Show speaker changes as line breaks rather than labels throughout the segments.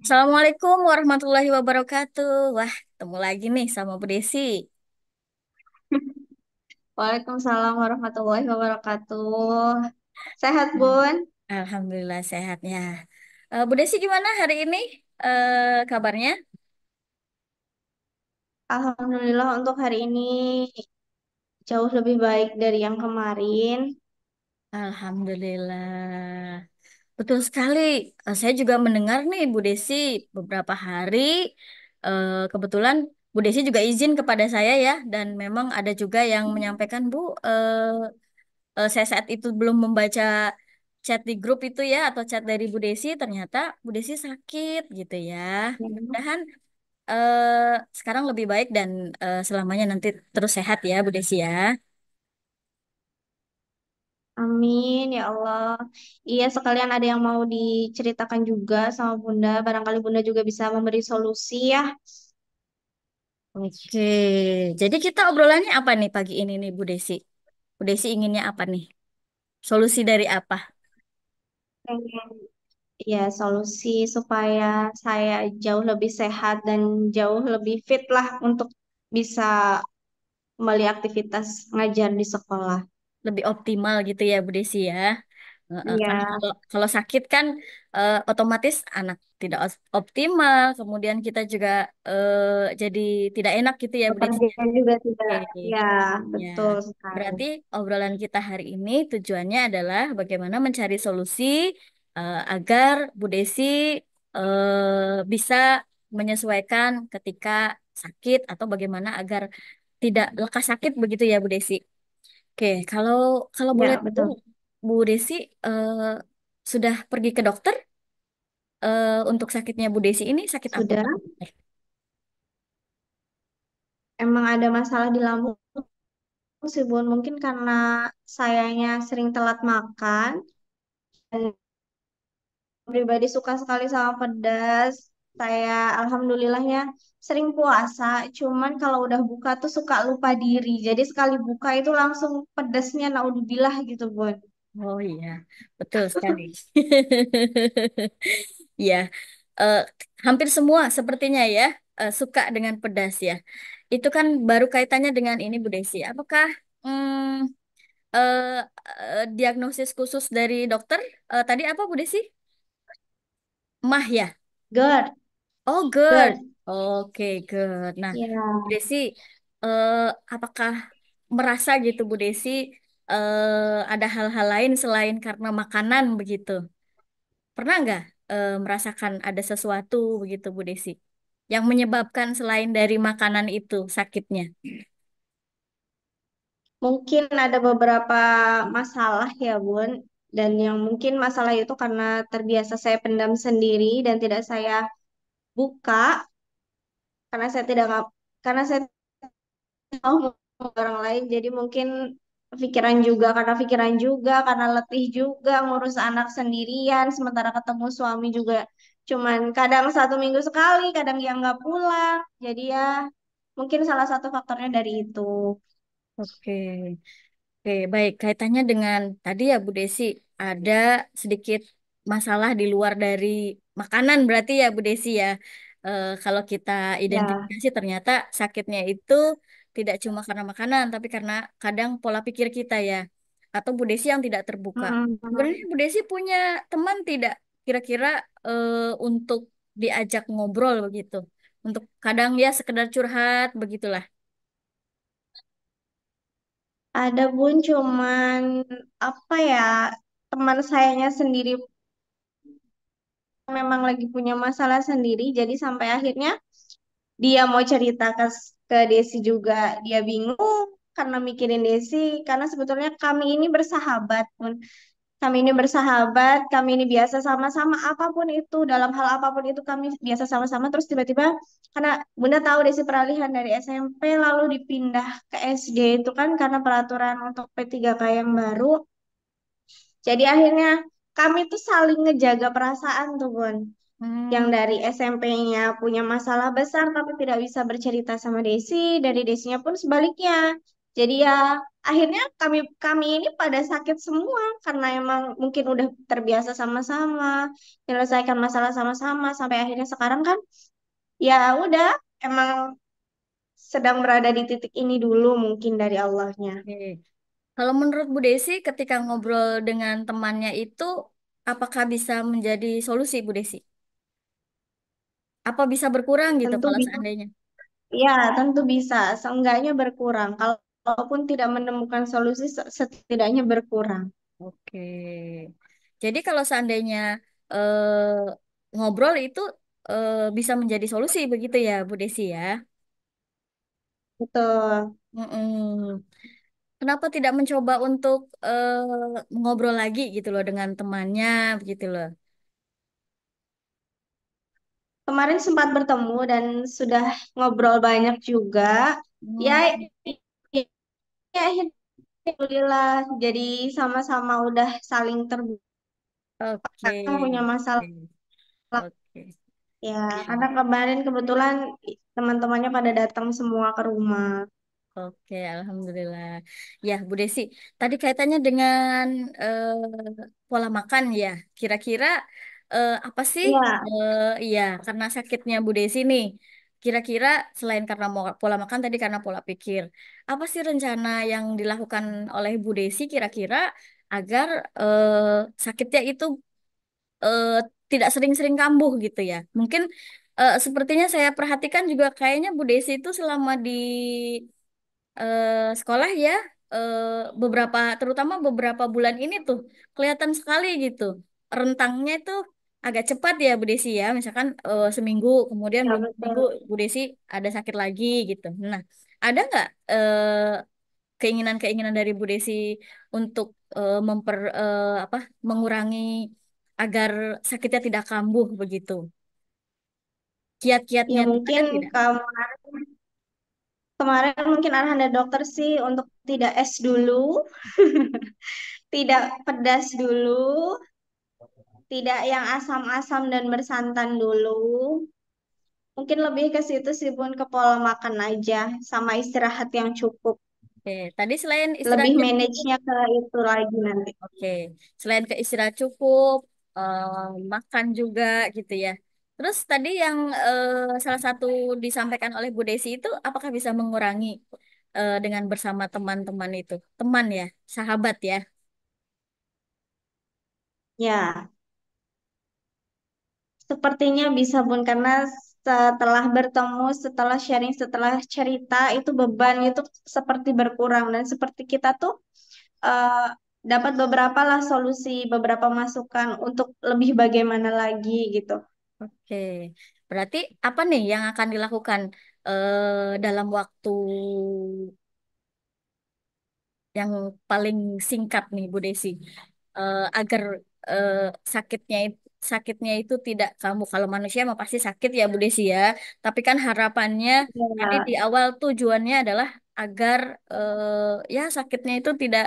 Assalamualaikum warahmatullahi wabarakatuh. Wah, ketemu lagi nih sama Bu Desi.
Waalaikumsalam warahmatullahi wabarakatuh. Sehat, Bun?
Alhamdulillah sehatnya. Bu Desi gimana hari ini kabarnya?
Alhamdulillah untuk hari ini jauh lebih baik dari yang kemarin.
Alhamdulillah. Betul sekali. Saya juga mendengar nih Bu Desi beberapa hari kebetulan Bu Desi juga izin kepada saya ya dan memang ada juga yang menyampaikan Bu saya saat itu belum membaca chat di grup itu ya atau chat dari Bu Desi ternyata Bu Desi sakit gitu ya.
Ya.
Mudah-mudahan eh, sekarang lebih baik dan selamanya nanti terus sehat ya Bu Desi ya.
Amin, ya Allah. Iya, sekalian ada yang mau diceritakan juga sama Bunda. Barangkali Bunda juga bisa memberi solusi ya.
Oke, jadi kita obrolannya apa nih pagi ini nih Bu Desi? Bu Desi inginnya apa nih? Solusi dari apa?
Pengen, ya, solusi supaya saya jauh lebih sehat dan jauh lebih fit lah untuk bisa kembali aktivitas ngajar di sekolah.
Lebih optimal gitu ya Bu Desi ya. Karena
Iya.
kalau sakit kan otomatis anak tidak optimal, kemudian kita juga jadi tidak enak gitu ya Bu Desi.
Bekerja juga tidak,
Oke.
ya,
Ya,
betul sekali.
berarti obrolan kita hari ini tujuannya adalah bagaimana mencari solusi agar Bu Desi bisa menyesuaikan ketika sakit atau bagaimana agar tidak lekas sakit begitu ya Bu Desi. Oke, kalau kalau boleh
Ya,
tahu
betul.
Bu Desi sudah pergi ke dokter untuk sakitnya Bu Desi ini sakit apa
Sudah,
Pak?
emang ada masalah di lambung sih, Bun. Mungkin karena sayanya sering telat makan dan pribadi suka sekali sama pedas. Saya alhamdulillahnya sering puasa, cuman kalau udah buka tuh suka lupa diri. Jadi sekali buka itu langsung pedasnya naudzubillah gitu, Bun.
Oh iya, betul sekali. Ya, eh, hampir semua sepertinya ya suka dengan pedas ya. Itu kan baru kaitannya dengan ini Bu Desi. Apakah eh, diagnosis khusus dari dokter tadi apa Bu Desi? Mah ya?
GERD,
Oh GERD.
GERD.
Oke GERD. Nah, Bu
Ya,
Desi, eh, apakah merasa gitu Bu Desi ada hal-hal lain selain karena makanan begitu? Pernah nggak merasakan ada sesuatu begitu Bu Desi yang menyebabkan selain dari makanan itu sakitnya?
mungkin ada beberapa masalah ya, Bun. Dan yang mungkin masalah itu karena terbiasa saya pendam sendiri dan tidak saya buka karena saya tidak karena saya mau orang lain. Jadi mungkin pikiran juga karena letih juga ngurus anak sendirian sementara ketemu suami juga cuman kadang 1 minggu sekali, kadang yang nggak pulang. Jadi ya mungkin salah satu faktornya dari itu.
Oke. Oke, baik. Kaitannya dengan tadi ya Bu Desi, ada sedikit masalah di luar dari makanan berarti ya Bu Desi ya. Kalau kita
Ya.
identifikasi ternyata sakitnya itu tidak cuma karena makanan, tapi karena kadang pola pikir kita ya. Atau Bu Desi yang tidak terbuka. Sebenarnya
Mm-mm.
Bu Desi punya teman tidak kira-kira untuk diajak ngobrol begitu. Untuk kadang ya sekedar curhat begitulah.
Ada, Bun, cuman apa ya, teman sayanya sendiri memang lagi punya masalah sendiri, jadi sampai akhirnya dia mau cerita ke Desi juga dia bingung karena mikirin Desi, karena sebetulnya kami ini bersahabat, Bun. Kami ini bersahabat, kami ini biasa sama-sama apapun itu, dalam hal apapun itu kami biasa sama-sama, terus tiba-tiba karena Bunda tahu Desi peralihan dari SMP lalu dipindah ke SD itu kan karena peraturan untuk P3K yang baru. Jadi akhirnya kami tuh saling ngejaga perasaan tuh, Bun. Yang
Hmm,
dari SMP-nya punya masalah besar tapi tidak bisa bercerita sama Desi, dari Desinya pun sebaliknya. Jadi ya akhirnya kami kami ini pada sakit semua karena emang mungkin udah terbiasa sama-sama menyelesaikan masalah sama-sama sampai akhirnya sekarang kan ya udah emang sedang berada di titik ini dulu mungkin dari Allahnya.
Oke. Kalau menurut Bu Desi, ketika ngobrol dengan temannya itu, apakah bisa menjadi solusi, Bu Desi? Apa bisa berkurang gitu
Tentu
kalau
bisa,
seandainya?
ya tentu bisa, seenggaknya berkurang. Kalaupun tidak menemukan solusi, setidaknya berkurang.
Oke. Jadi kalau seandainya ngobrol itu bisa menjadi solusi begitu ya, Bu Desi ya?
Betul.
Mm-mm. Kenapa tidak mencoba untuk ngobrol lagi gitu loh dengan temannya begitu loh?
Kemarin sempat bertemu dan sudah ngobrol banyak juga.
Hmm,
Ya, ya akhirnya alhamdulillah jadi sama-sama udah saling terbuka
oke.
punya masalah.
Oke. Oke.
Ya, karena kemarin kebetulan teman-temannya pada datang semua ke rumah.
Oke, alhamdulillah. Ya, Bu Desi, tadi kaitannya dengan pola makan ya. Kira-kira apa sih?
Iya,
Iya, karena sakitnya Bu Desi nih. Kira-kira selain karena pola makan tadi karena pola pikir, apa sih rencana yang dilakukan oleh Bu Desi kira-kira agar sakitnya itu eh, tidak sering-sering kambuh gitu ya? Mungkin sepertinya saya perhatikan juga kayaknya Bu Desi itu selama di sekolah ya eh, beberapa terutama beberapa bulan ini tuh kelihatan sekali gitu rentangnya itu agak cepat ya Bu Desi ya misalkan seminggu kemudian
ya
belum seminggu
betul.
Bu Desi ada sakit lagi gitu. Nah ada nggak keinginan-keinginan dari Bu Desi untuk apa mengurangi agar sakitnya tidak kambuh begitu?
Ya
Kiat-kiatnya tuh ada
mungkin
tidak?
kemarin mungkin arahan dari dokter sih untuk tidak es dulu, tidak pedas dulu, tidak yang asam-asam dan bersantan dulu. Mungkin lebih ke situ sih Bun, ke pola makan aja sama istirahat yang cukup.
Oke, tadi selain istirahat
Lebih
yang cukup.
manage-nya ke itu lagi nanti.
Oke, selain ke istirahat cukup, makan juga gitu ya. Terus tadi yang salah satu disampaikan oleh Bu Desi itu, apakah bisa mengurangi dengan bersama teman-teman itu? Teman ya, sahabat ya.
Ya, sepertinya bisa Bun karena setelah bertemu, setelah sharing, setelah cerita itu beban itu seperti berkurang dan seperti kita tuh eh, dapat beberapa lah solusi, beberapa masukan untuk lebih bagaimana lagi gitu.
Oke, berarti apa nih yang akan dilakukan dalam waktu yang paling singkat nih Bu Desi agar eh, sakitnya sakitnya itu tidak kamu kalau manusia mah pasti sakit ya Bu Desi ya tapi kan harapannya tadi
Ya,
di awal tujuannya adalah agar ya sakitnya itu tidak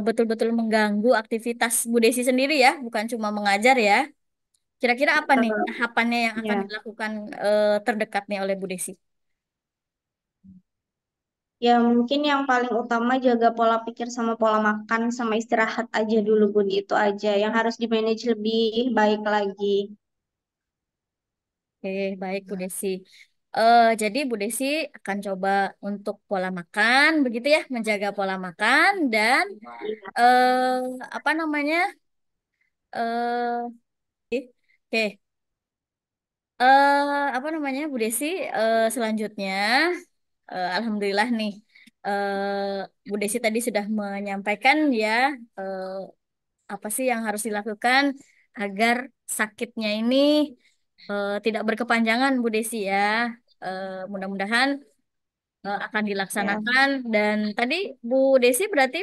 betul-betul mengganggu aktivitas Bu Desi sendiri ya bukan cuma mengajar ya kira-kira apa nih tahapannya yang akan
ya.
dilakukan terdekat nih oleh Bu Desi?
Ya, mungkin yang paling utama jaga pola pikir sama pola makan sama istirahat aja dulu, Bun. Itu aja yang harus di-manage lebih baik lagi.
Oke, baik Bu Desi. Jadi Bu Desi akan coba untuk pola makan, begitu ya, menjaga pola makan dan
Iya,
apa namanya? eh oke, apa namanya Bu Desi? Selanjutnya, Alhamdulillah nih, Bu Desi tadi sudah menyampaikan ya eh, apa sih yang harus dilakukan agar sakitnya ini tidak berkepanjangan Bu Desi ya. Mudah-mudahan akan
ya.
dilaksanakan dan tadi Bu Desi berarti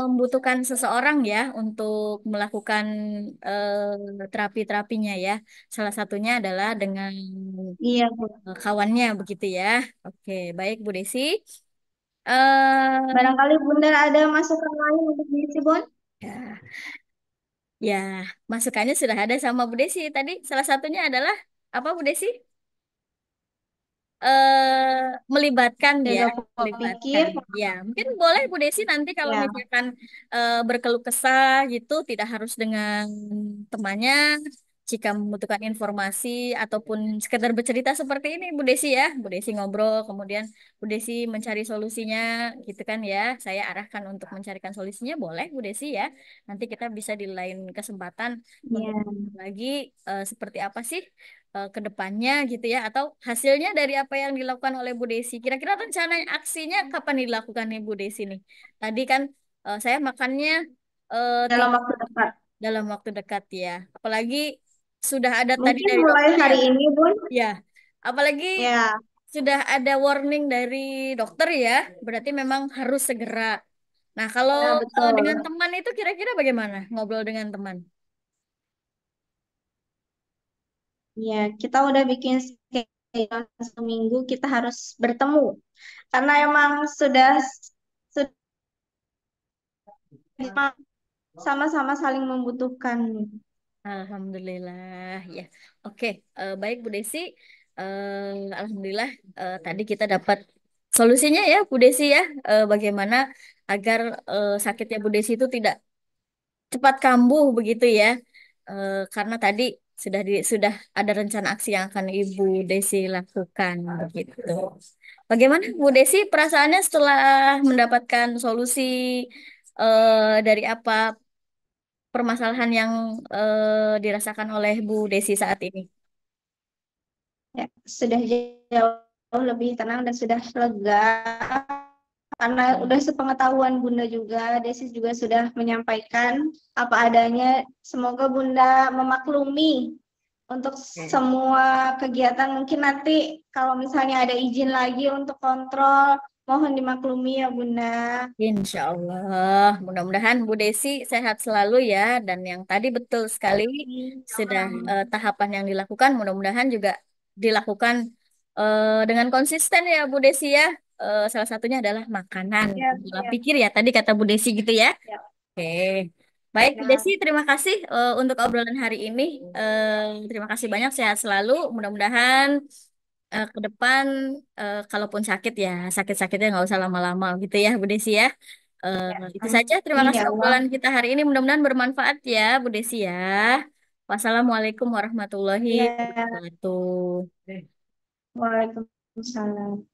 membutuhkan seseorang ya untuk melakukan terapi-terapinya ya. Salah satunya adalah dengan
Iya, Bun.
kawannya begitu ya. Oke, baik Bu Desi. Eh
Barangkali Bunda ada masukan lain untuk diisi, Bun?
ya, ya, masukannya sudah ada sama Bu Desi tadi. Salah satunya adalah apa Bu Desi? melibatkan ya,
jaga pola pikir.
melibatkan. Ya, mungkin boleh Bu Desi nanti kalau
Ya,
misalkan berkeluh kesah gitu, tidak harus dengan temannya. Jika membutuhkan informasi ataupun sekedar bercerita seperti ini, Bu Desi ya, Bu Desi ngobrol, kemudian Bu Desi mencari solusinya, gitu kan ya. Saya arahkan untuk mencarikan solusinya, boleh Bu Desi ya. Nanti kita bisa di lain kesempatan untuk
ya.
lagi seperti apa sih ke depannya gitu ya, atau hasilnya dari apa yang dilakukan oleh Bu Desi. Kira-kira rencana aksinya kapan dilakukan nih Bu Desi nih? Tadi kan saya makannya
Dalam waktu dekat.
dalam waktu dekat ya. Apalagi sudah ada tadi
Mungkin
dari
mulai
dokter ya.
hari ini, Bun.
Ya. Apalagi
Ya,
sudah ada warning dari dokter ya. Berarti memang harus segera. Nah, kalau
ya
dengan
betul.
teman itu kira-kira bagaimana? Ngobrol dengan teman.
Ya, kita udah bikin schedule seminggu kita harus bertemu. Karena emang sudah sama-sama saling membutuhkan.
Alhamdulillah ya. Oke, baik Bu Desi. Alhamdulillah tadi kita dapat solusinya ya Bu Desi ya. Bagaimana agar sakitnya Bu Desi itu tidak cepat kambuh begitu ya. Karena tadi sudah ada rencana aksi yang akan Ibu Desi lakukan begitu. Bagaimana Bu Desi perasaannya setelah mendapatkan solusi dari apa permasalahan yang dirasakan oleh Bu Desi saat ini?
Ya, sudah jauh lebih tenang dan sudah lega. Karena udah sepengetahuan Bunda juga, Desi juga sudah menyampaikan apa adanya. Semoga Bunda memaklumi untuk semua kegiatan. Mungkin nanti kalau misalnya ada izin lagi untuk kontrol, mohon dimaklumi ya Bunda.
Insya Allah, mudah-mudahan Bu Desi sehat selalu ya. Dan yang tadi betul sekali sudah tahapan yang dilakukan, mudah-mudahan juga dilakukan dengan konsisten ya Bu Desi ya. Salah satunya adalah makanan,
Siap,
pola
siap,
pikir ya. Tadi kata Bu Desi gitu ya.
siap.
Oke, baik Bu
Ya,
Desi, terima kasih untuk obrolan hari ini. Terima kasih banyak, sehat selalu. Mudah-mudahan ke depan kalaupun sakit ya sakit-sakitnya nggak usah lama-lama gitu ya Bu Desi ya. Itu saja. Terima
amin
kasih
ya Allah.
obrolan kita hari ini. Mudah-mudahan bermanfaat ya Bu Desi ya. Wassalamualaikum warahmatullahi
Ya,
wabarakatuh.
Waalaikumsalam.